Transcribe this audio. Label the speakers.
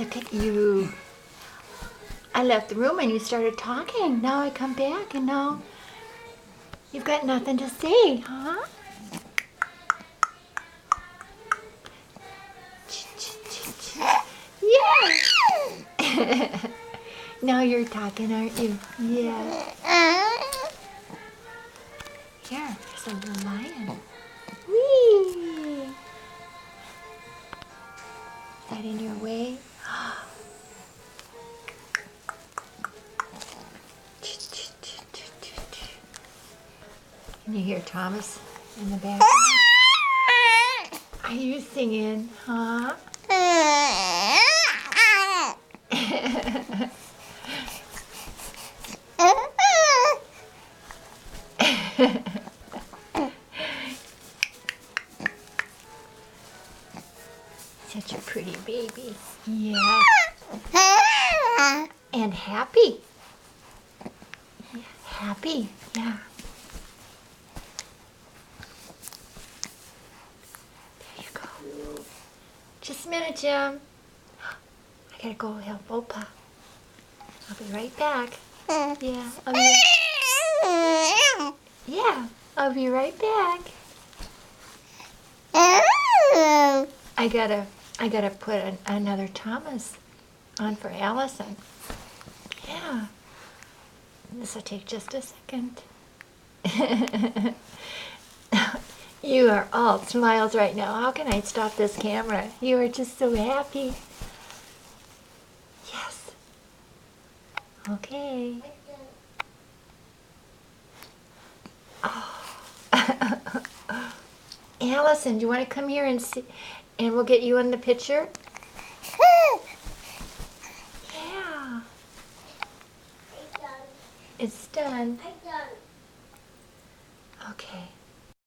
Speaker 1: Look at you. I left the room and you started talking. Now I come back and now you've got nothing to say, huh? Yeah. Now you're talking, aren't you? Yeah. Here, there's a little lion. Whee! Is that in your way? Can you hear Thomas in the background? Are you singing, huh? Such a pretty baby. Yeah. And happy. Yeah, happy, yeah. There you go. Just a minute, Jim. I gotta go help Opa. I'll be right back. Yeah, I'll be right back. I gotta put another Thomas on for Allison. Yeah. This will take just a second. You are all smiles right now. How can I stop this camera? You are just so happy. Yes. Okay. Oh. Allison, do you want to come here and see? And we'll get you in the picture? Yeah. It's done. Okay.